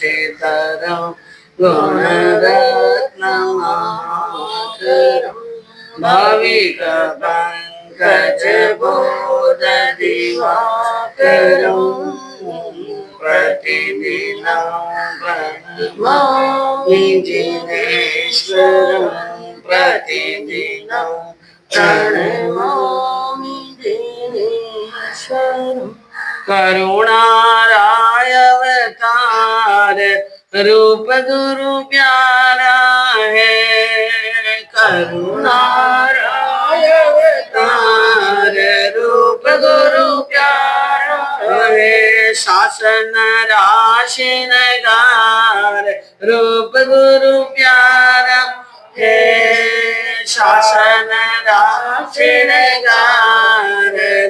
चितरं गुणरत्नमहाकरं भाविकपङ्कजबोधदिवाकरं प्रतिदिनं प्रणमामि जिनेश्वरं प्रतिदिनं प्रणमामि जिनेश्वरं करुणाराय अवतार रूप गुरु प्यारा है करुणाराय अवतार रूप गुरु प्यारा है शासन राशिनगार रूप गुरु प्यारा है शासन राशिनगार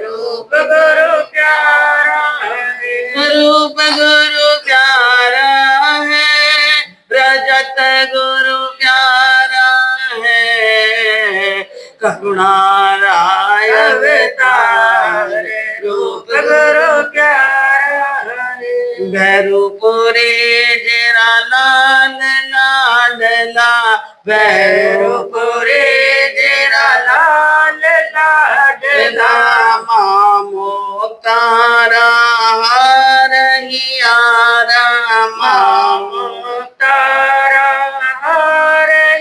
रूप गुरु प्यारा रूप गुरु प्यारा है रजत गुरु प्यारा है करुणाराय अवतार रूप गुरु प्यारा है भैरूपुरी जिरा लाल लाडला भैरूपुरी जिरा लाल लाडला मामो तारा हरियारा मामो तारा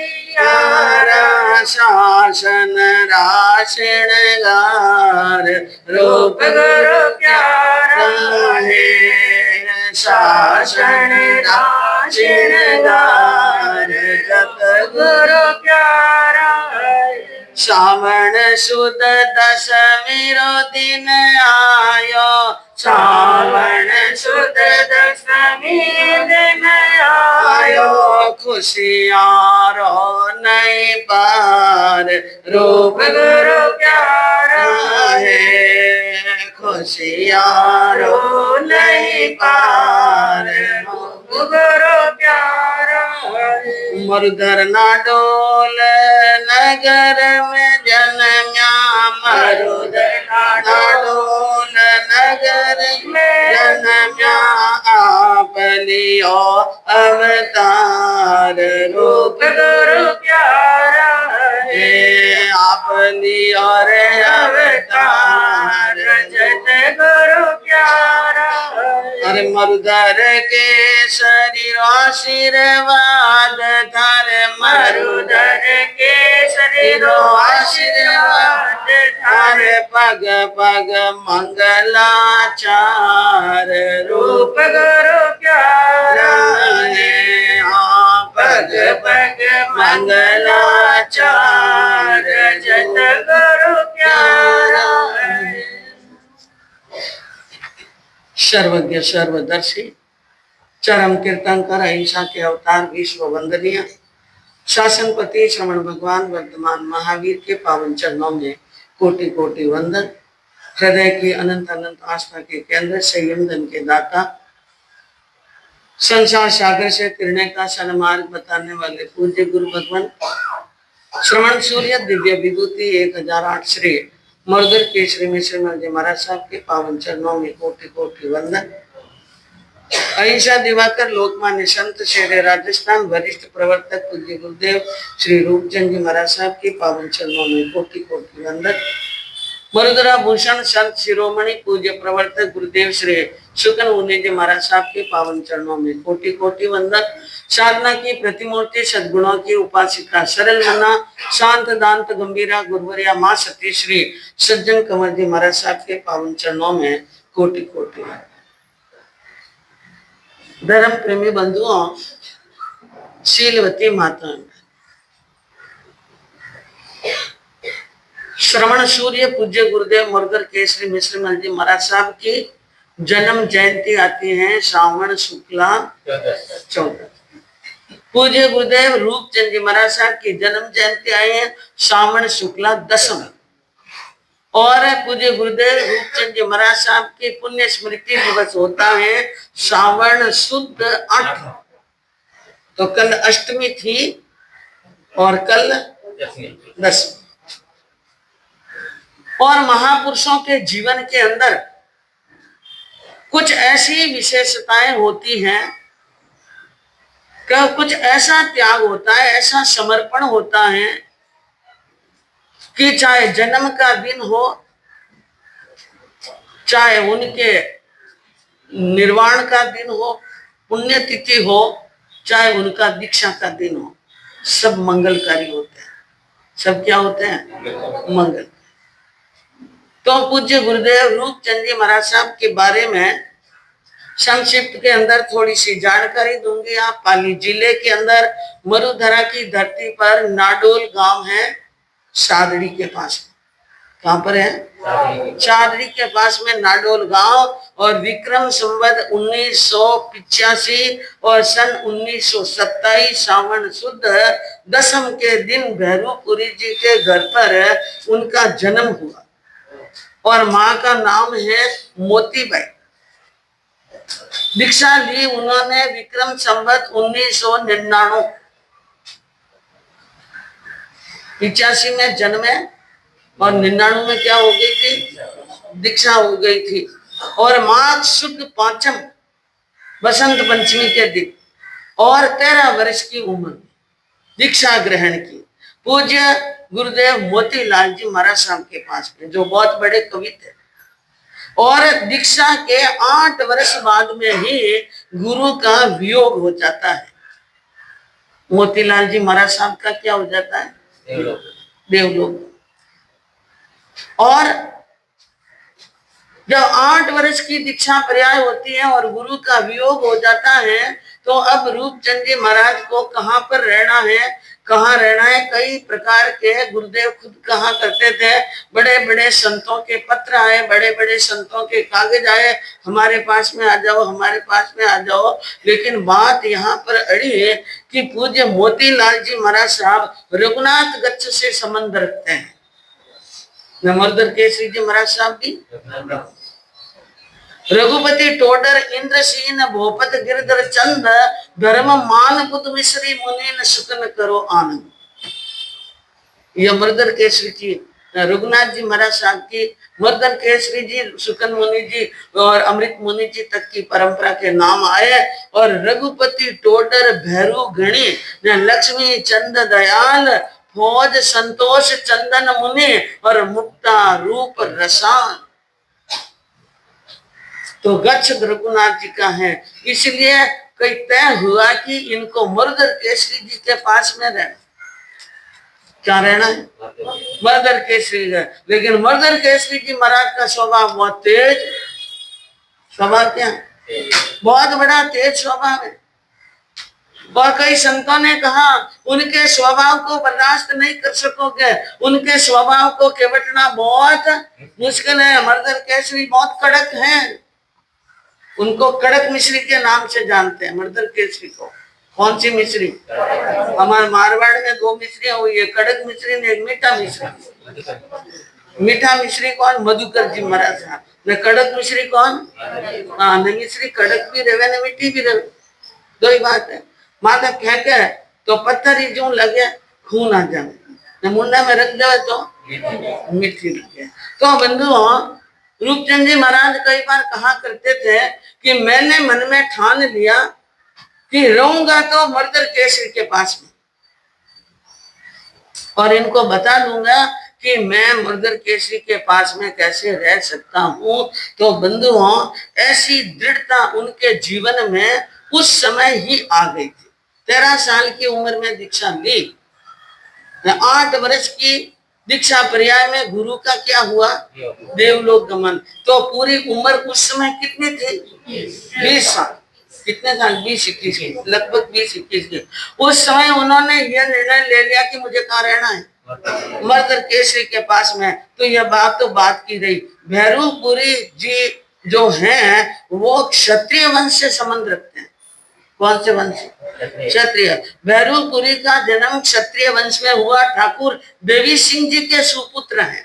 हरियारा शासन राशिनगार रूप गुरु प्यारा है शासन राशिनगार जप गुरु प्यारा श्रावण सुद दशमीरो दिन आयो श्रावण सुद दशमी दिन आयो खुशियारो नहीं पार रूप गुरु प्यारा है खुशियारो नहीं पार रूप गुरु प्यारा मरुधर ना डोल नगर में जन्म्या मरुधर ना डोल नगर में जन्म्या आप लियो अवतार रूप गुरु प्यारा है आप लियो रे अवतार जत गुरु प्यारा अरे मरुधर के शरीर आशीर्वाद थारे मरुधर के शरीर आशीर्वाद थारे पग पग मंगलाचार रूप गुरु प्यारा है पग पग मंगलाचार जत गुरु प्यारा सर्वज्ञ सर्वदर्शी चरम कीर्तनकर अहिंसा के अवतार विश्व वंदनीय शासनपति श्रवण भगवान वर्तमान महावीर के पावन चरणों में कोटि कोटि वंदन हृदय की अनंत अनंत आस्था के केंद्र संयम धन के दाता संसार सागर से तिरने का सन्मार्ग बताने वाले पूज्य गुरु भगवान श्रवण सूर्य दिव्य विभूति 1008 श्री मर्दर केसरी मिश्र जी महाराज साहब के पावन चरणों में कोटि कोटि वंदन अहिंसा दिवाकर लोकमान्य संत शेरे राजस्थान वरिष्ठ प्रवर्तक पूज्य गुरुदेव श्री रूपचंद जी महाराज साहब के पावन चरणों में कोटि कोटि वंदन मरुदरा भूषण संत शिरोमणि पूज्य प्रवर्तक गुरुदेव श्री शुकन मुनि जी महाराज साहब के पावन चरणों में कोटि कोटि वंदन साधना की प्रतिमूर्ति सद्गुणों की उपासिका सरल मना शांत दांत गंभीरा गुरुवरिया माँ सती श्री सज्जन कंवर जी महाराज साहब के पावन चरणों में कोटि कोटि धर्म प्रेमी बंधुओं शीलवती माता श्रवण सूर्य पूज्य गुरुदेव मुर्गर केसरी मिश्र जी महाराज साहब की जन्म जयंती आती है श्रावण शुक्ला 14 पूज्य गुरुदेव रूपचंद जी महाराज साहब की जन्म जयंती आई है श्रावण शुक्ला 10 और पूज्य गुरुदेव रूपचंद जी महाराज साहब की पुण्य स्मृति दिवस होता है श्रावण शुद्ध 8 तो कल अष्टमी थी और कल 10 और महापुरुषों के जीवन के अंदर कुछ ऐसी विशेषताएं होती हैं कुछ ऐसा त्याग होता है, ऐसा समर्पण होता है कि चाहे जन्म का दिन हो, चाहे उनके निर्वाण का दिन हो, पुण्यतिथि हो, चाहे उनका दीक्षा का दिन हो, सब मंगलकारी होते हैं। सब क्या होते हैं? मंगल। तो पूज्य गुरुदेव रूपचंद जी महाराज साहब के बारे में संक्षिप्त के अंदर थोड़ी सी जानकारी दूंगी। आप पाली जिले के अंदर मरुधरा की धरती पर नाडोल गांव है, सादड़ी के पास। कहाँ पर है? चादड़ी के पास में नाडोल गांव। और विक्रम संवत 1985 और सन 1927 सावन शुद्ध दशम के दिन भैरूपुरी जी के घर पर उनका जन्म हुआ और माँ का नाम है मोतीबाई। दीक्षा ली उन्होंने विक्रम संवत 1999 85 में जन्मे और 99 में क्या हो गई थी? दीक्षा हो गई थी। और माघ शुक्ल पांचम बसंत पंचमी के दिन और 13 वर्ष की उम्र दीक्षा ग्रहण की पूज्य गुरुदेव मोतीलाल जी महाराज साहब के पास में, जो बहुत बड़े कवि थे। और दीक्षा के 8 वर्ष बाद में ही गुरु का वियोग हो जाता है। मोतीलाल जी महाराज साहब का क्या हो जाता है? देवलोक। और जब 8 वर्ष की दीक्षा पर्याय होती है और गुरु का वियोग हो जाता है, तो अब रूपचंद जी महाराज को कहाँ पर रहना है, कहाँ रहना है? कई प्रकार के गुरुदेव खुद कहा करते थे। बड़े बड़े संतों के पत्र आए, बड़े बड़े संतों के कागज आए, हमारे पास में आ जाओ, हमारे पास में आ जाओ। लेकिन बात यहाँ पर अड़ी है कि पूज्य मोतीलाल जी महाराज साहब रघुनाथ गच्छ से संबंध रखते हैं। नमर्दर केसरी जी महाराज साहब भी रघुपति टोडर इंद्रसीन भूपत गिरधर चंद धर्म मान पुत मिश्री मुनि न सुकन करो आनंद। यह मर्दर केसरी जी रघुनाथ जी महाराज साहब की, मर्दन केसरी जी, सुकन मुनि जी और अमृत मुनि जी तक की परंपरा के नाम आए। और रघुपति टोडर भैरू गणी लक्ष्मी चंद दयाल फौज संतोष चंदन मुनि और मुक्ता रूप रसान। तो गच्छ रघुनाथ जी का है, इसलिए कई तय हुआ कि इनको मर्दर केसरी जी के पास में रहना। क्या रहना है? मर्दर केसरी। लेकिन मर्दर केसरी जी महाराज का स्वभाव बहुत तेज। स्वभाव क्या है? बहुत बड़ा तेज स्वभाव है। और कई संतों ने कहा उनके स्वभाव को बर्दाश्त नहीं कर सकोगे, उनके स्वभाव को केवटना बहुत मुश्किल है। मर्दर केसरी बहुत कड़क है, उनको कड़क मिश्री के नाम से जानते हैं। मर्दर केसरी को कौन सी मिश्री? हमारे मारवाड़ में 2 मिश्रियां हुई है, कड़क मिश्री ने एक मीठा मिश्री। मीठा मिश्री कौन? मधुकर जी महाराज साहब। ने कड़क मिश्री कौन? हाँ, न मिश्री कड़क भी रहे न मीठी भी रहे, दो ही बात है। माता फेंके तो पत्थर ही जो लगे खून आ जाए, न मुंडा में रख दे तो मीठी लगे। तो बंधुओं, रूपचंद जी महाराज कई बार कहा करते थे कि मैंने मन में ठान लिया कि रहूंगा तो मर्दर केसरी के पास में, और इनको बता दूंगा कि मैं मर्दर केसरी के पास में कैसे रह सकता हूँ। तो बंधुओं, ऐसी दृढ़ता उनके जीवन में उस समय ही आ गई थी। 13 साल की उम्र में दीक्षा ली, 8 वर्ष की दीक्षा पर्याय में गुरु का क्या हुआ? देवलोक गमन। तो पूरी उम्र उस समय कितनी थी? 20 साल। कितने साल? 20-21 की, लगभग 20-21 की। उस समय उन्होंने यह निर्णय ले लिया कि मुझे कहाँ रहना है? मर्दर केसरी के पास में। तो यह बात तो बात की रही। भैरूपुरी जी जो हैं वो क्षत्रिय वंश से संबंध रखते हैं। कौन से वंश? क्षत्रिय। भैरूपुरी का जन्म क्षत्रिय वंश में हुआ। ठाकुर देवी सिंह जी के सुपुत्र हैं।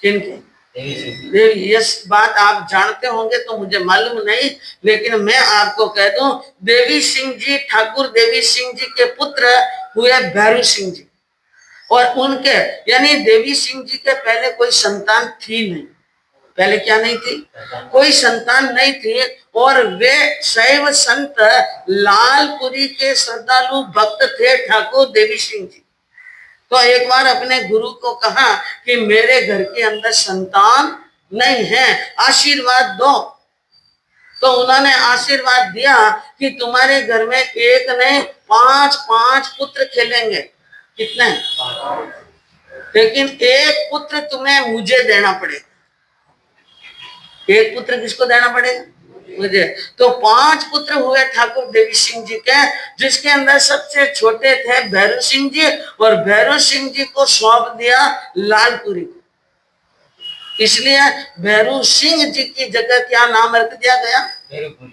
किनके? देवी। ये बात आप जानते होंगे तो मुझे मालूम नहीं, लेकिन मैं आपको कह दूं, देवी सिंह जी, ठाकुर देवी सिंह जी के पुत्र हुए भैरू सिंह जी। और उनके यानी देवी सिंह जी के पहले कोई संतान थी नहीं, पहले क्या नहीं थी, कोई संतान नहीं थी। और वे शैव संत लालपुरी के श्रद्धालु भक्त थे ठाकुर देवी सिंह जी। तो एक बार अपने गुरु को कहा कि मेरे घर के अंदर संतान नहीं है, आशीर्वाद दो। तो उन्होंने आशीर्वाद दिया कि तुम्हारे घर में एक नहीं 5 पुत्र खेलेंगे। कितने? लेकिन एक पुत्र तुम्हें मुझे देना पड़ेगा। एक पुत्र किसको देना पड़ेगा? मुझे। तो 5 पुत्र हुए ठाकुर देवी सिंह जी के, जिसके अंदर सबसे छोटे थे भैरू सिंह जी, और भैरू सिंह जी को सौंप दिया लालपुरी को। इसलिए भैरू सिंह जी की जगह क्या नाम रख दिया गया?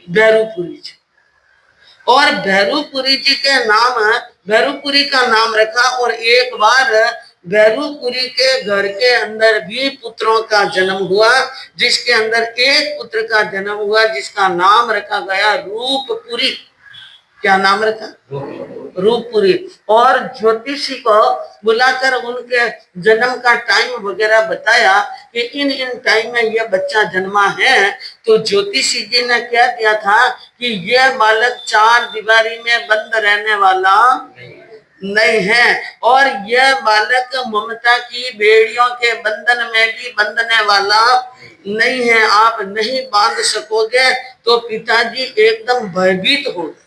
भैरूपुरी जी। और भैरूपुरी जी के नाम, भैरूपुरी का नाम रखा। और एक बार भैरूपुरी के घर के अंदर भी पुत्रों का जन्म हुआ, जिसके अंदर एक पुत्र का जन्म हुआ जिसका नाम रखा गया रूपपुरी। क्या नाम रखा? रूपपुरी। और ज्योतिषी को बुलाकर उनके जन्म का टाइम वगैरह बताया कि इन टाइम में यह बच्चा जन्मा है। तो ज्योतिषी जी ने क्या किया था कि यह बालक 4 दीवारी में बंद रहने वाला नहीं है, और यह बालक ममता की बेड़ियों के बंधन में भी बंधने वाला नहीं है। आप नहीं बांध सकोगे। तो पिताजी एकदम भयभीत हो गए।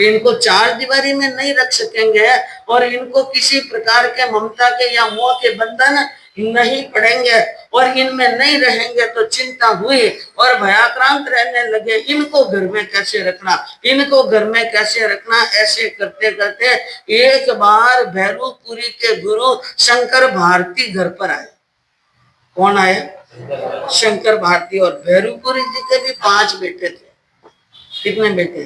इनको 4 दीवारी में नहीं रख सकेंगे और इनको किसी प्रकार के ममता के या मोह के बंधन नहीं पड़ेंगे और इनमें नहीं रहेंगे। तो चिंता हुई और भयाक्रांत रहने लगे। इनको घर में कैसे रखना, इनको घर में कैसे रखना। ऐसे करते करते एक बार भैरूपुरी के गुरु शंकर भारती घर पर आए। कौन आए? शंकर भारती। और भैरूपुरी जी के भी 5 बेटे थे। कितने बेटे?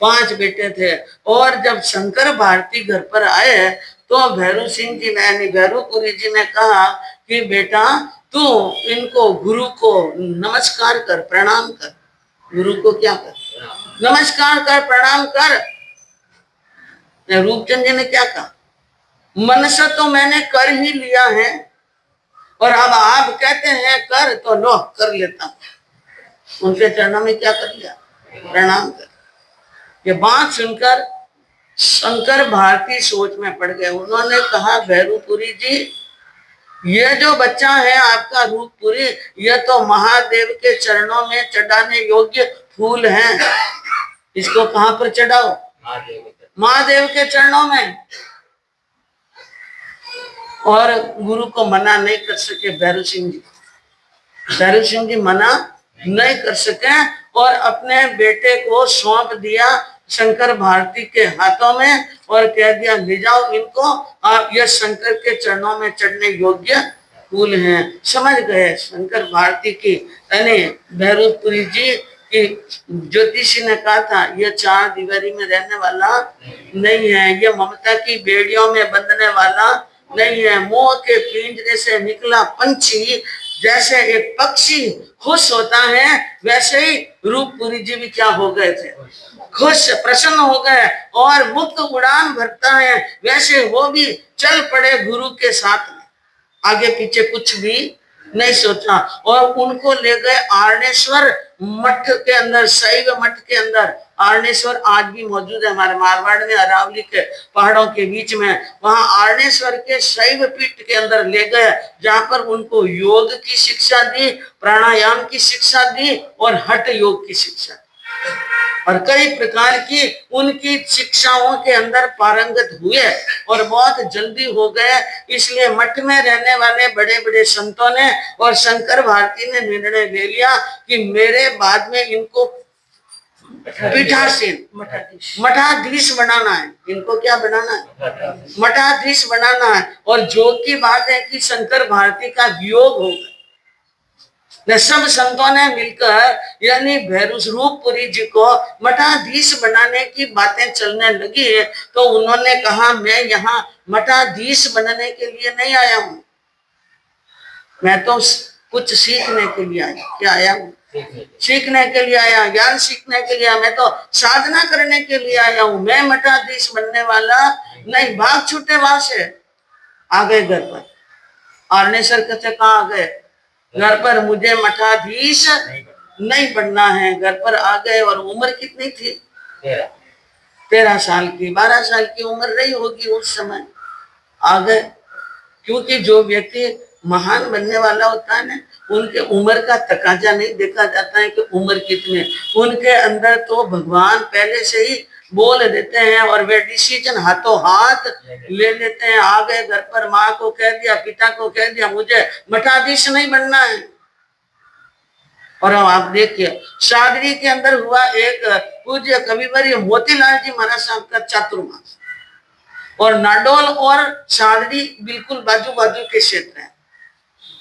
5 बेटे थे। और जब शंकर भारती घर पर आए तो भैरू सिंह जी ने, भैरूपुरी जी ने कहा कि बेटा तू इनको गुरु को नमस्कार कर, प्रणाम कर। गुरु को क्या कर? नमस्कार कर, प्रणाम कर। रूपचंद जी ने क्या कहा? मन से तो मैंने कर ही लिया है, और अब आप कहते हैं कर, तो लो कर लेता हूं। उनके चरणों में क्या कर लिया? प्रणाम कर। ये बात सुनकर शंकर भारती सोच में पड़ गए। उन्होंने कहा भैरूपुरी जी, ये जो बच्चा है आपका रूपपुरी, यह तो महादेव के चरणों में चढ़ाने योग्य फूल है। इसको कहां पर चढ़ाओ? महादेव के चरणों में। और गुरु को मना नहीं कर सके भैरू सिंह जी। भैरू सिंह जी मना नहीं कर सके और अपने बेटे को सौंप दिया शंकर भारती के हाथों में और कह दिया ले जाओ इनको, आप यह शंकर के चरणों में चढ़ने योग्य फूल हैं। समझ गए शंकर भारती की, यानी भैरूपुरी जी की ज्योतिषी ने कहा था यह 4 दीवारी में रहने वाला नहीं है, यह ममता की बेड़ियों में बंधने वाला नहीं है। मोह के पिंजरे से निकला पंछी जैसे एक पक्षी खुश होता है, वैसे ही रूपपुरी जी भी क्या हो गए थे? खुश, प्रसन्न हो गए और मुक्त उड़ान भरता है। वैसे वो भी चल पड़े गुरु के साथ में, आगे पीछे कुछ भी नहीं सोचा। और उनको ले गए आर्णेश्वर मठ के अंदर, शैव मठ के अंदर। आर्णेश्वर आज भी मौजूद है हमारे मारवाड़ में, अरावली के पहाड़ों के बीच में। वहां आर्णेश्वर के शैव पीठ के अंदर ले गए, जहां पर उनको योग की शिक्षा दी, प्राणायाम की शिक्षा दी और हठ योग की शिक्षा दी और कई प्रकार की उनकी शिक्षाओं के अंदर पारंगत हुए और बहुत जल्दी हो गए। इसलिए मठ में रहने वाले बड़े बड़े संतों ने और शंकर भारती ने निर्णय ले लिया कि मेरे बाद में इनको पीठासीन, मठाधीश बनाना है। इनको क्या बनाना है? मठाधीश बनाना है। और जोग की बात है कि शंकर भारती का वियोग हो गया। सब संतों ने मिलकर यानी भैरू रूपपुरी जी को मठाधीश बनाने की बातें चलने लगी। तो उन्होंने कहा मैं यहाँ मठाधीश बनने के लिए नहीं आया हूँ, मैं तो कुछ सीखने के लिए आया। क्या आया हूँ? सीखने के लिए आया, ज्ञान सीखने के लिए। मैं तो साधना करने के लिए आया हूँ, मैं मठाधीश बनने वाला नहीं। भाग छूटे वहां से, आ गए घर पर। आर्णेश्वर से कहाँ आ गए? घर पर मुझे मठाधीश नहीं बनना है। घर पर आ गए और उम्र कितनी थी? 13 साल की, 12 साल की उम्र रही होगी उस समय। आ गए, क्योंकि जो व्यक्ति महान बनने वाला होता है ना, उनके उम्र का तकाजा नहीं देखा जाता है कि उम्र कितने, उनके अंदर तो भगवान पहले से ही बोल देते हैं और वे डिसीजन हाथों हाथ ले लेते हैं। आ गए घर पर, माँ को कह दिया, पिता को कह दिया, मुझे मठाधीश नहीं बनना है। और आप देखिए शादरी के अंदर हुआ एक पूज्य कविवर्य मोतीलाल जी महाराज साहब का चातुर्मास, और नाडोल और शादरी बिल्कुल बाजू बाजू के क्षेत्र हैं।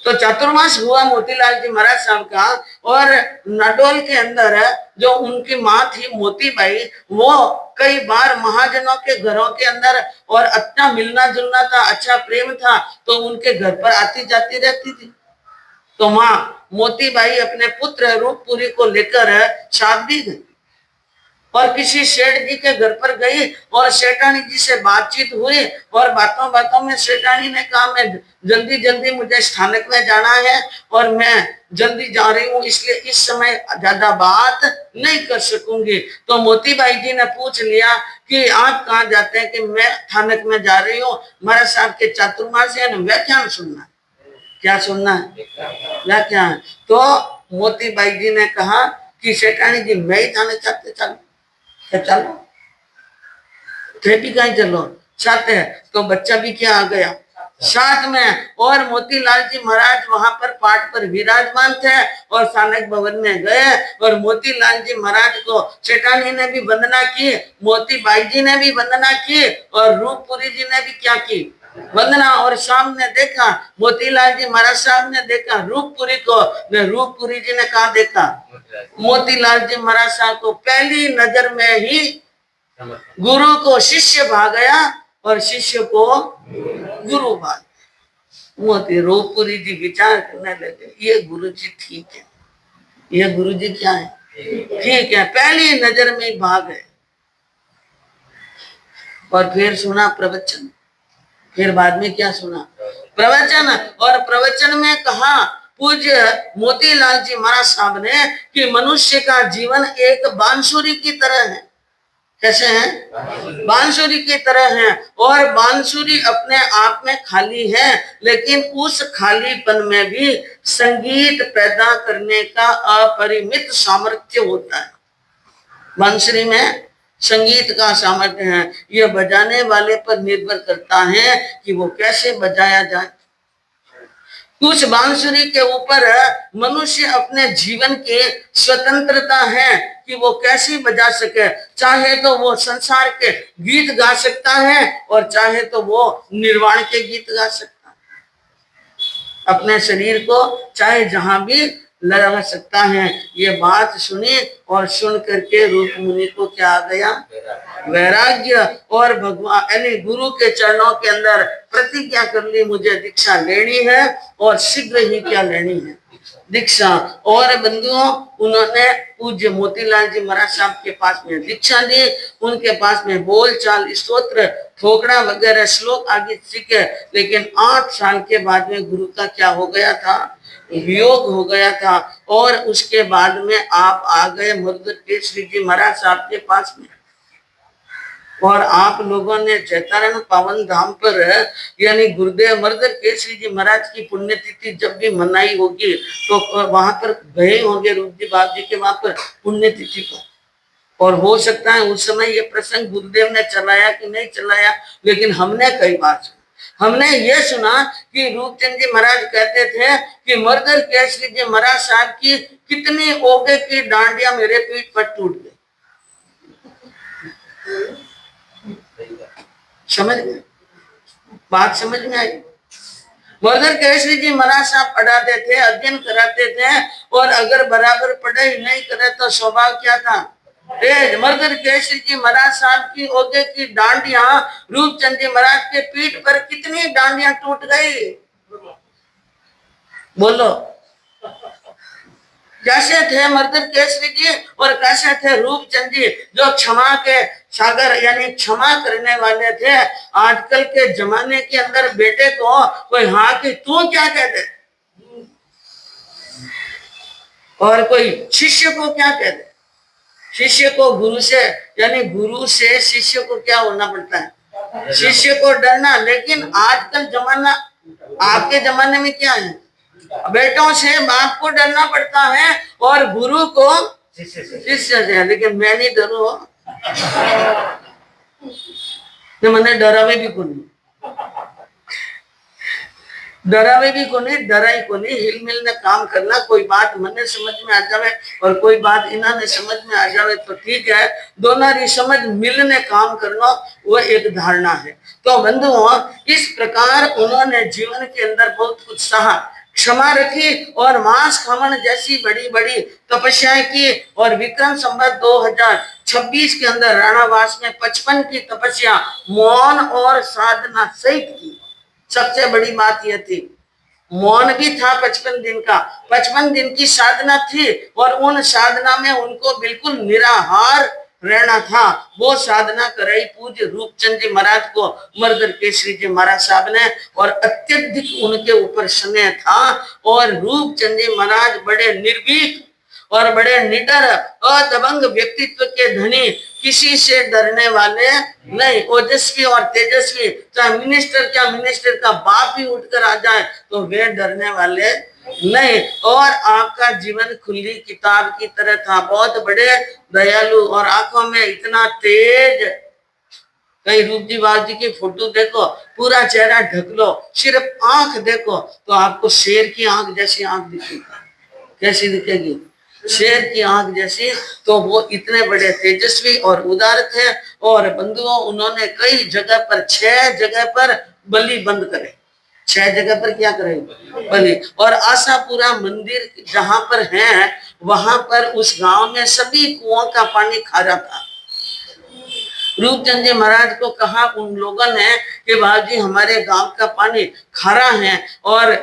तो चातुर्मास हुआ मोतीलाल जी महाराज साहब का, और नाडोल के अंदर जो उनकी माँ थी मोतीबाई, वो कई बार महाजनों के घरों के अंदर, और अच्छा मिलना जुलना था, अच्छा प्रेम था, तो उनके घर पर आती जाती रहती थी। तो माँ मोतीबाई अपने पुत्र रूपपुरी को लेकर शादी गई, और किसी सेठ जी के घर पर गई, और सेठानी जी से बातचीत हुई, और बातों बातों में सेठानी ने कहा, मैं जल्दी जल्दी मुझे स्थानक में जाना है और मैं जल्दी जा रही हूँ, इसलिए इस समय ज्यादा बात नहीं कर सकूंगी। तो मोतीबाई जी ने पूछ लिया कि आप कहाँ जाते हैं? कि मैं स्थानक में जा रही हूँ, महाराज साहब के चातुर्मास है, व्याख्यान सुनना। क्या सुनना है? व्याख्यान। तो मोतीबाई जी ने कहा कि सेठानी जी मैं ही जाना चाहते, चलो चलो, थे भी कहीं चलो चाहते हैं। तो बच्चा भी क्या आ गया साथ में, और मोतीलाल जी महाराज वहां पर पाठ पर विराजमान थे, और सानक भवन में गए, और मोतीलाल जी महाराज को सेठानी ने भी वंदना की, मोतीबाई जी ने भी वंदना की, और रूपपुरी जी ने भी क्या की? वंदना। और सामने देखा मोतीलाल जी महाराज साहब ने देखा रूपपुरी को, रूपपुरी जी ने कहा देखा? मोतीलाल जी महाराज साहब को पहली नजर में ही गुरु को शिष्य भा गया, और शिष्य को गुरु भाग। मोती रूपपुरी जी विचार करने लगे, ये गुरु जी ठीक है, ये गुरु जी क्या है? ठीक है, पहली नजर में भाग गए। और फिर सुना प्रवचन, फिर बाद में क्या सुना? प्रवचन। और प्रवचन में कहा पूज्य मोतीलाल जी महाराज साहब ने कि मनुष्य का जीवन एक बांसुरी की तरह है। कैसे हैं? बांसुरी की तरह है, और बांसुरी अपने आप में खाली है, लेकिन उस खालीपन में भी संगीत पैदा करने का अपरिमित सामर्थ्य होता है। बांसुरी में संगीत का सामर्थ्य है, यह बजाने वाले पर निर्भर करता है कि वो कैसे बजाया जाए। कुछ बांसुरी के ऊपर मनुष्य अपने जीवन की स्वतंत्रता है कि वो कैसे बजा सके। चाहे तो वो संसार के गीत गा सकता है, और चाहे तो वो निर्वाण के गीत गा सकता है। अपने शरीर को चाहे जहां भी लगा सकता है। ये बात सुनी, और सुन करके रूप मुनि को क्या आ गया? वैराग्य। और भगवान यानी गुरु के चरणों के अंदर प्रतिज्ञा कर ली, मुझे दीक्षा लेनी है, और शीघ्र ही क्या लेनी है? दीक्षा। और बंधुओं, उन्होंने पूज्य मोतीलाल जी महाराज साहब के पास में दीक्षा ली। उनके पास में बोल चाल स्तोत्र थोकड़ा वगैरह श्लोक आगे सीखे, लेकिन 8 साल के बाद में गुरु का क्या हो गया था? वियोग हो गया था। और उसके बाद में आप आ गए मर्दर केसरी जी महाराज साहब के पास में, और आप लोगों ने चैतारण पावन धाम पर यानी गुरुदेव मर्दर केसरी जी महाराज की पुण्यतिथि जब भी मनाई होगी, तो वहां पर गए होंगे रूप जी बाप जी के वहां पर पुण्यतिथि पर। और हो सकता है उस समय ये प्रसंग गुरुदेव ने चलाया कि नहीं चलाया, लेकिन हमने कई बार सुना। हमने ये सुना कि रूपचंद जी महाराज कहते थे कि मर्दर केसरी जी महाराज साहब की कितनी ओगे की डांडिया मेरे पीठ पर टूट गई। समझ में बात समझ में आई? मर्दर केसरी जी महाराज साहब पढ़ाते थे, अध्ययन कराते थे, और अगर बराबर पढ़ाई नहीं करे तो स्वभाव क्या था? तेज। मर्दर केसरी जी महाराज साहब की ओगे की डांडिया रूपचंद जी महाराज के पीठ पर कितनी डांडियां टूट गई? बोलो, कैसे थे मर्दर केसरी जी और कैसे थे रूपचंद जी, जो क्षमा के सागर यानी क्षमा करने वाले थे। आजकल के जमाने के अंदर बेटे को कोई हाँ कि तू क्या कहते, और कोई शिष्य को क्या कहते, शिष्य को गुरु से, यानी गुरु से शिष्य को क्या होना पड़ता है, शिष्य को डरना। लेकिन आजकल जमाना, आपके जमाने में क्या है, बेटों से बाप को डरना पड़ता है और गुरु को शिष्य से। लेकिन मैं नहीं डरू, मैंने डरावे भी को नहीं, डरावे भी को नहीं, डराई को नहीं। हिल मिल ने काम करना, कोई बात मन ने समझ में आ जावे और कोई बात इन्हों ने समझ में आ जावे तो ठीक है, दोनों री समझ मिलने काम करना वो एक धारणा है। तो बंधुओं, इस प्रकार उन्होंने जीवन के अंदर बहुत कुछ सहा, क्षमा रखी और मांस खावन जैसी बड़ी बड़ी तपस्याएं की। और विक्रम संवत 2026 के अंदर राणावास में 55 की तपस्या मौन और साधना सहित की। सबसे बड़ी बात यह थी, मौन भी था 55 दिन का, 55 दिन की साधना थी और उन साधना में उनको बिल्कुल निराहार रहना था। वो साधना कराई पूज्य रूपचंद जी महाराज को मर्दर केसरी जी महाराज साहब ने, और अत्यधिक उनके ऊपर स्नेह था। और रूपचंद जी महाराज बड़े निर्भीक और बड़े निडर अदबंग व्यक्तित्व के धनी, किसी से डरने वाले नहीं, ओजस्वी और तेजस्वी, चाहे मिनिस्टर क्या मिनिस्टर का बाप भी उठकर आ जाए तो वे डरने वाले नहीं। और आपका जीवन खुली किताब की तरह था, बहुत बड़े दयालु और आंखों में इतना तेज। कई रूप जी बाबू जी की फोटो देखो, पूरा चेहरा ढक लो, सिर्फ आंख देखो तो आपको शेर की आंख जैसी आंख दिखेगी। कैसी दिखेगी, शेर की आंख जैसी। तो वो इतने बड़े तेजस्वी और उदार थे। और बंधुओं, उन्होंने कई जगह पर, 6 जगह पर बलि बंद करे, 6 जगह पर क्या करे, बलि। और आशापुरा मंदिर जहां पर है वहां पर उस गांव में सभी कुओं का पानी खारा था। रूपचंद जी महाराज को कहा उन लोगों ने कि बाबूजी हमारे गांव का पानी खारा है और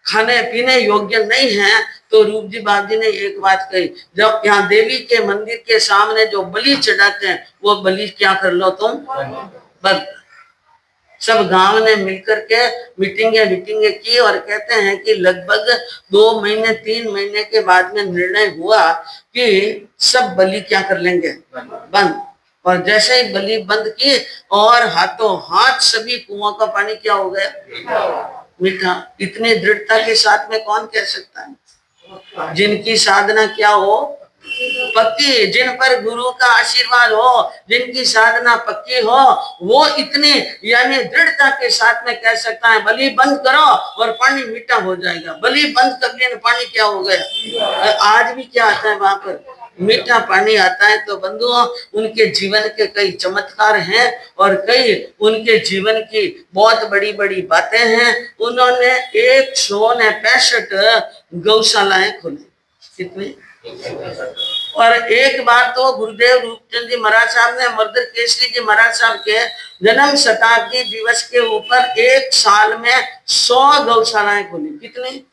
खाने पीने योग्य नहीं है। तो रूप जी बाबू जी ने एक बात कही, जब यहाँ देवी के मंदिर के सामने जो बलि चढ़ाते हैं वो बलि क्या कर लो तुम, बस। सब गांव ने मिलकर के मीटिंगे की और कहते हैं कि लगभग 2 महीने 3 महीने के बाद में निर्णय हुआ कि सब बलि क्या कर लेंगे, बंद। और जैसे ही बलि बंद की और हाथों हाथ सभी कुआं का पानी क्या हो गया, मीठा। इतनी दृढ़ता के साथ में कौन कह सकता है, जिनकी साधना क्या हो, पक्की, जिन पर गुरु का आशीर्वाद हो, जिनकी साधना पक्की हो, वो इतनी यानी दृढ़ता के साथ में कह सकता है बलि बंद करो और पानी मीठा हो जाएगा। बलि बंद कर दिया, पानी क्या हो गया। आज भी क्या आता है वहां पर, मीठा पानी आता है। तो बंधुओं, उनके जीवन के कई चमत्कार हैं और कई उनके जीवन की बहुत बड़ी बड़ी बातें हैं। उन्होंने 165 गौशालाएं खोली। कितनी, और एक बार तो गुरुदेव रूपचंद जी महाराज साहब ने मर्दर केसरी जी महाराज साहब के जन्म शताब्दी दिवस के ऊपर एक साल में 100 गौशालाएं खोली। कितनी,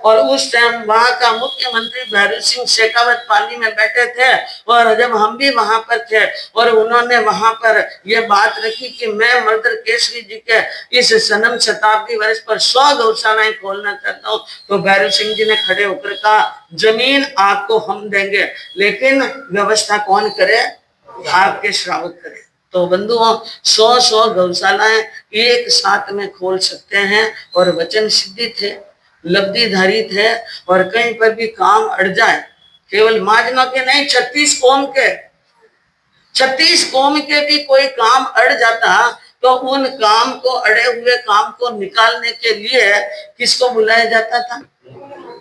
और उस टाइम वहां का मुख्यमंत्री भैरव सिंह शेखावत पाली में बैठे थे और जब हम भी वहां पर थे और उन्होंने वहां पर यह बात रखी कि मैं मर्दर केसरी जी के इस जन्म शताब्दी वर्ष पर 100 गौशालाएं खोलना चाहता हूँ, तो भैरव सिंह जी ने खड़े होकर कहा जमीन आपको हम देंगे, लेकिन व्यवस्था कौन करे, आपके श्रावक करे। तो बंधुओं, 100 गौशालाएं एक साथ में खोल सकते हैं और वचन सिद्धि थे, लब्धिधारी थे। और कहीं पर भी काम अड़ जाए, केवल माजनों के नहीं, 36 कौम के, 36 कौम के भी कोई काम अड़ जाता तो उन काम को, अड़े हुए काम को निकालने के लिए किसको बुलाया जाता था,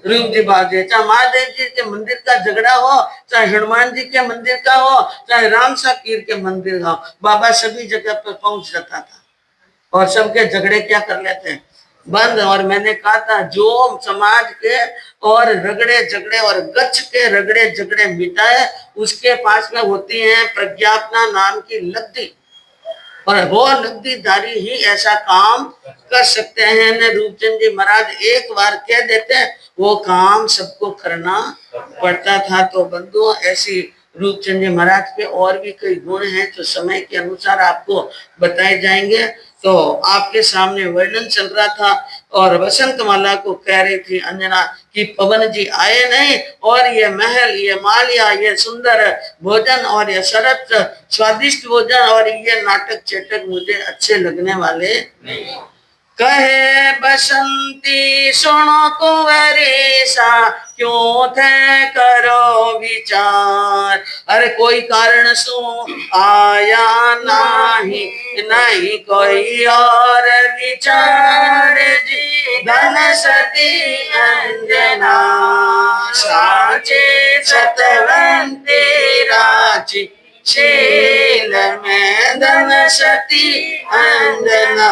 रूप जी बाजे। चाहे महादेव जी के मंदिर का झगड़ा हो, चाहे हनुमान जी के मंदिर का हो, चाहे राम साकीर के मंदिर का हो, बाबा सभी जगह पर पहुंच जाता था और सबके झगड़े क्या कर लेते हैं, बंद। और मैंने कहा था जो समाज के और रगड़े झगड़े और गच्छ के रगड़े झगड़े मिटाए उसके पास में होती है प्रज्ञापना नाम की लब्धि, और वो लब्धिधारी ही ऐसा काम कर सकते हैं। ने रूपचंद जी महाराज एक बार कह देते हैं वो काम सबको करना पड़ता था। तो बंधुओं, ऐसी रूपचंद जी महाराज के और भी कई गुण हैं जो समय के अनुसार आपको बताए जाएंगे। तो आपके सामने वर्णन चल रहा था और वसंत माला को कह रही थी अंजना कि पवन जी आए नहीं और ये महल, ये मालिया, ये सुंदर भोजन और ये शरत स्वादिष्ट भोजन और ये नाटक चेटक मुझे अच्छे लगने वाले नहीं। कहे बसंती सुनो कुंवरी सा क्यों थे करो विचार। अरे कोई कारण सु आया नाही, नहीं कोई और विचार जी। धन सती अंजना साचे सतवंती राची। शील में धन सती अंजना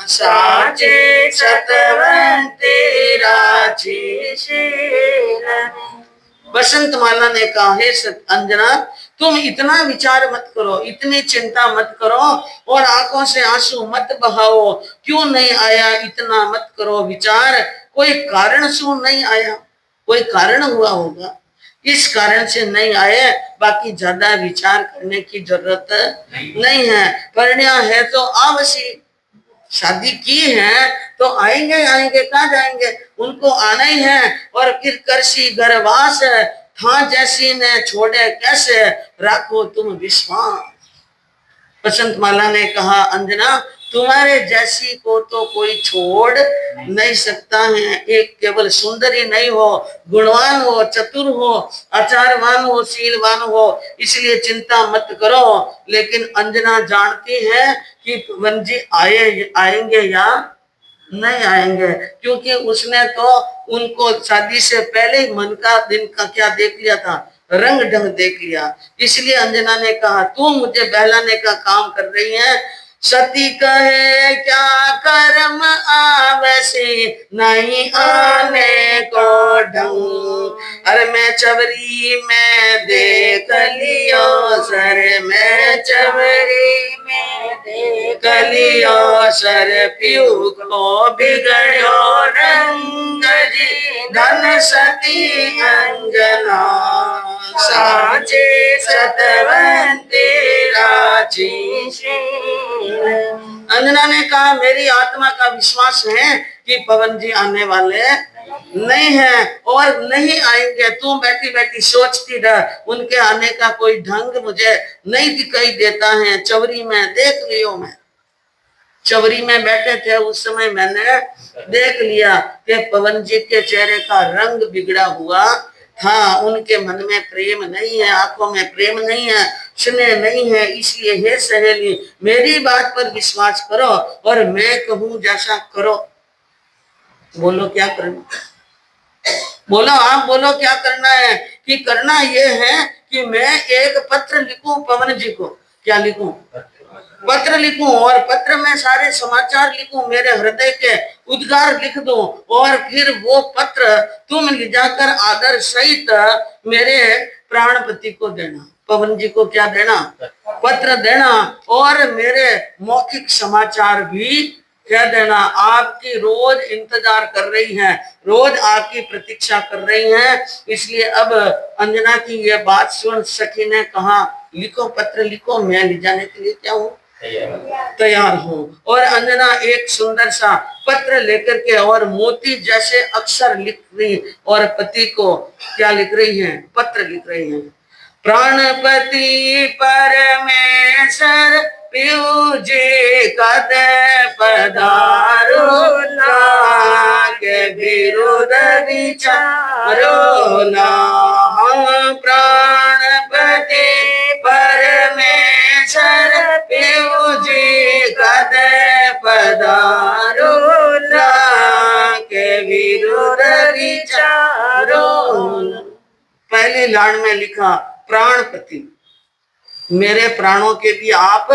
साचे सतवंती राची। शील बसंत माला ने कहा, हे अंजना तुम इतना विचार मत करो, इतनी चिंता मत करो और आंखों से आंसू मत बहाओ। क्यों नहीं आया इतना मत करो विचार। कोई कारण सु नहीं आया, कोई कारण हुआ होगा, इस कारण से नहीं आए। बाकी ज्यादा विचार करने की जरूरत नहीं है। परिणय है तो अवश्य, शादी की है तो आएंगे आएंगे, कहाँ जाएंगे, उनको आना ही है। और फिर करसी गर्भवास था जैसी ने छोड़े कैसे, रखो तुम विश्वास। बसंत माला ने कहा अंजना तुम्हारे जैसी को तो कोई छोड़ नहीं सकता है। एक केवल सुंदरी नहीं हो, गुणवान हो, चतुर हो, आचारवान हो, शीलवान हो, इसलिए चिंता मत करो। लेकिन अंजना जानती है कि पवन जी आएंगे या नहीं आएंगे, क्योंकि उसने तो उनको शादी से पहले ही मन का दिन का क्या देख लिया था, रंग ढंग देख लिया। इसलिए अंजना ने कहा तू मुझे बहलाने का काम कर रही है। सती कहे क्या कर्म आवसी, नहीं आने को ढंग। अरे मैं चवरी में देख लियो सर, मैं चवरी में देख लियो सर, पीऊ को बिगड़ो रंग जी। धन सती अंजना साचे सतवंती राची। अंजना ने कहा मेरी आत्मा का विश्वास है कि पवन जी आने वाले नहीं है और नहीं आएंगे। तू बैठी बैठी सोचती रह, उनके आने का कोई ढंग मुझे नहीं दिखाई देता है। चवरी में देख लियो, मैं चवरी में बैठे थे उस समय मैंने देख लिया कि पवन जी के चेहरे का रंग बिगड़ा हुआ था। उनके मन में प्रेम नहीं है, आंखों में प्रेम नहीं है, स्नेह नहीं है। इसलिए हे सहेली मेरी बात पर विश्वास करो और मैं कहूं जैसा करो। बोलो क्या करना, बोलो आप बोलो क्या करना है। कि करना ये है कि मैं एक पत्र लिखूं पवन जी को। क्या लिखूं? पत्र लिखूं और पत्र में सारे समाचार लिखूं, मेरे हृदय के उद्गार लिख दूं और फिर वो पत्र तुम ले जाकर आदर सहित मेरे प्राणपति को देना। पवन जी को क्या देना? पत्र देना और मेरे मौखिक समाचार भी कह देना। आपकी रोज इंतजार कर रही हैं, रोज आपकी प्रतीक्षा कर रही हैं। इसलिए अब अंजना की ये बात सुन सखी ने कहा लिखो पत्र लिखो, मैं ले जाने के लिए क्या हूँ तैयार हूँ। और अंजना एक सुंदर सा पत्र लेकर के और मोती जैसे अक्षर लिख रही और पति को क्या लिख रही है? पत्र लिख रही है। प्राणपति परमेश्वर पीऊ जी कद पधारो के विरुद्ध विचारो ना। प्राणपति परमेश्वर पीऊ जी कद पधारो के विरुद्ध विचारो। पहली लाइन में लिखा प्राणपति, मेरे प्राणों के भी आप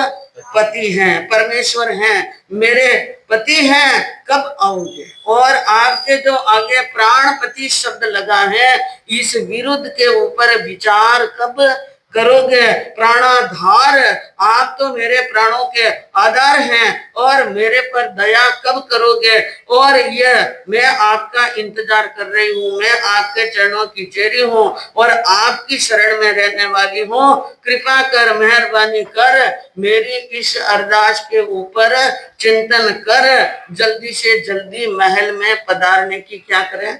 पति हैं, परमेश्वर हैं, मेरे पति हैं, कब आओगे? और आपके जो आगे प्राणपति शब्द लगा है, इस विरुद्ध के ऊपर विचार कब करोगे प्राणाधार, आप तो मेरे प्राणों के आधार हैं और मेरे पर दया कब करोगे। और यह मैं आपका इंतजार कर रही हूँ, मैं आपके चरणों की चेरी हूँ और आपकी शरण में रहने वाली हूँ। कृपा कर, मेहरबानी कर, मेरी इस अरदास के ऊपर चिंतन कर, जल्दी से जल्दी महल में पधारने की क्या करें,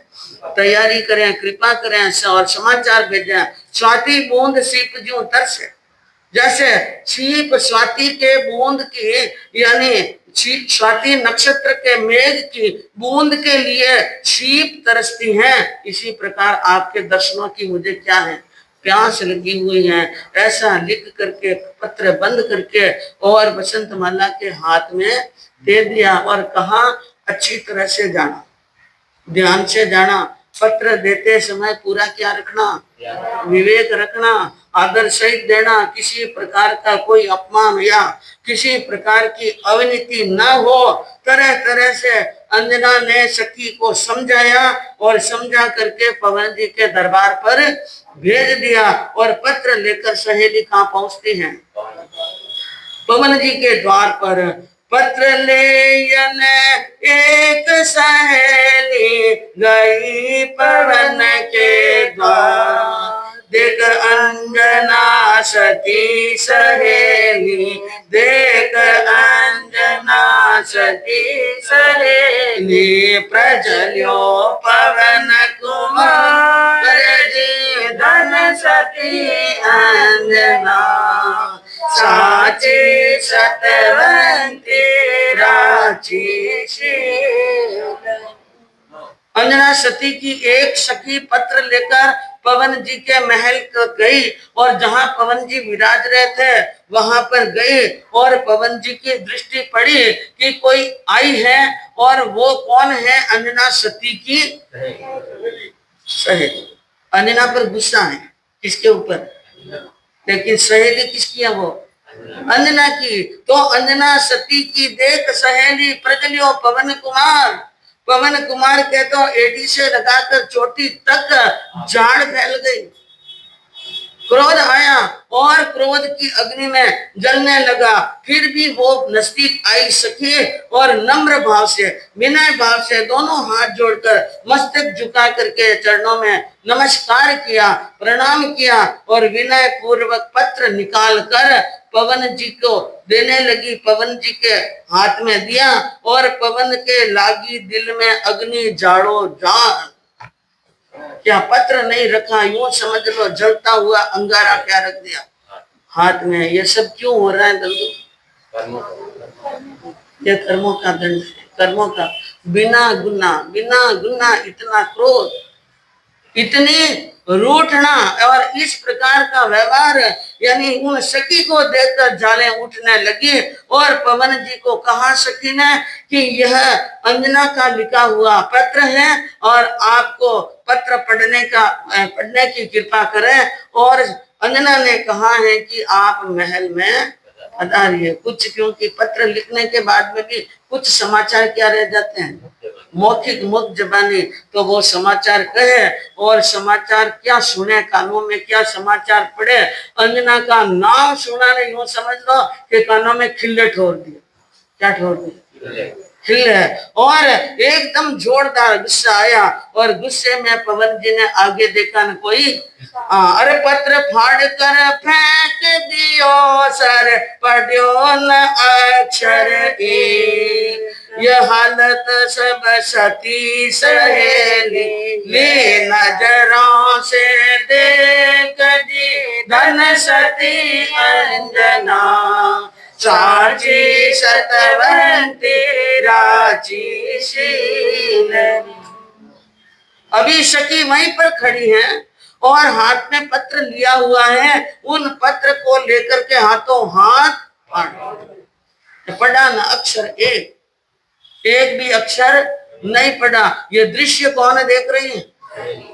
तैयारी करें, कृपा करें और समाचार भेजें। स्वाति बूंद सीप ज्यों तरसे, जैसे सीप स्वाति के बूंद की यानी स्वाति नक्षत्र के मेघ की बूंद के लिए सीप तरसती हैं, इसी प्रकार आपके दर्शनों की मुझे क्या है, प्यास लगी हुई है। ऐसा लिख करके पत्र बंद करके और बसंत माला के हाथ में दे दिया और कहा अच्छी तरह से जाना, ध्यान से जाना। पत्र देते समय पूरा क्या रखना, विवेक रखना, आदर सहित देना, किसी प्रकार का कोई अपमान या किसी प्रकार की अवनीति न हो। तरह तरह से अंजना ने सखी को समझाया और समझा करके पवन जी के दरबार पर भेज दिया। और पत्र लेकर सहेली कहाँ पहुंचती हैं, पवन जी के द्वार पर। पत्र लेयन एक सहेली गई पवन के द्वार, देख अंजना सती सहेली, देख अंजना सती सहेली, प्रजल्यो पवन कुमार जी धन सती अंजना, साची सतवंती राची शील। अंजना सती की एक सखी पत्र लेकर पवन जी के महल को गई और जहां पवन जी विराज रहे थे वहां पर गई और पवन जी की दृष्टि पड़ी कि कोई आई है और वो कौन है, अंजना सती की सहेली। अंजना पर गुस्सा है, किसके ऊपर, लेकिन सहेली किसकी है, वो अंजना की। तो अंजना सती की देख सहेली प्रजलियो पवन कुमार, पवन कुमार के तो एडी से लगाकर चोटी तक झाड़ फैल गई। क्रोध आया और क्रोध की अग्नि में जलने लगा, फिर भी वो नजदीक आई सखी और नम्र भाव से विनय भाव से दोनों हाथ जोड़कर मस्तक झुका करके चरणों में नमस्कार किया, प्रणाम किया और विनय पूर्वक पत्र निकाल कर पवन जी को देने लगी। पवन जी के हाथ में दिया और पवन के लागी दिल में अग्नि जाड़ो जान। क्या पत्र नहीं रखा, यूं समझ लो जलता हुआ अंगारा क्या रख दिया हाथ में। ये सब क्यों हो रहा है दंडू, ये कर्मों का दंड है, कर्मों का। बिना गुना इतना क्रोध, इतनी रूठना और इस प्रकार का व्यवहार, यानी उन सखी को देखकर जाले उठने लगी। और पवन जी को कहा सखी ने कि यह अंजना का लिखा हुआ पत्र है और आपको पत्र पढ़ने की कृपा करें। और अंजना ने कहा है कि आप महल में पधारिए। कुछ क्योंकि पत्र लिखने के बाद में भी कुछ समाचार क्या रह जाते हैं, मौखिक मुक्त जबानी, तो वो समाचार कहे और समाचार क्या सुने, कानों में क्या समाचार पड़े। अंजना का नाम सुना नहीं, यूं समझ लो कि कानों में खिल्ले ठोर दिए। क्या ठोर दिए, खिल्ले। और एकदम जोरदार गुस्सा आया और गुस्से में पवन जी ने आगे देखा न कोई, अरे पत्र फाड़ कर फेंक दियो सर, पढ़ियो न अक्षर एक, यह हालत सब सती सहेली ले नजरों से देख दी, धन सती अंजना, साची सतवंती राची शील। अभी सखी वहीं पर खड़ी है और हाथ में पत्र लिया हुआ है। उन पत्र को लेकर के हाथों हाथ पढ़ा न अक्षर एक, एक भी अक्षर नहीं पढ़ा। ये दृश्य कौन देख रही है,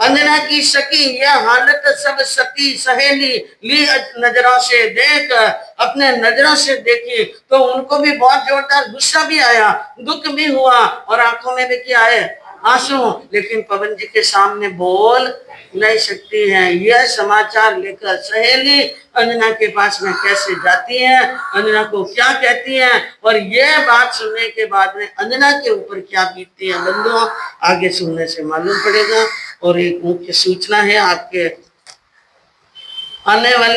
अंजना की सखी। यह हालत सब सती सहेली ली नजरों से देख, अपने नजरों से देखी तो उनको भी बहुत जोरदार गुस्सा भी आया, दुख भी हुआ और आंखों में भी क्या है, आंसू, लेकिन पवन जी के सामने बोल नहीं सकती हैं। यह समाचार लेकर सहेली अंजना के पास में कैसे जाती है, अंजना को क्या कहती है, और यह बात सुनने के बाद में अंजना के ऊपर क्या बीतती है बंधुओं, आगे सुनने से मालूम पड़ेगा। और एक मुख्य सूचना है आपके आने वाली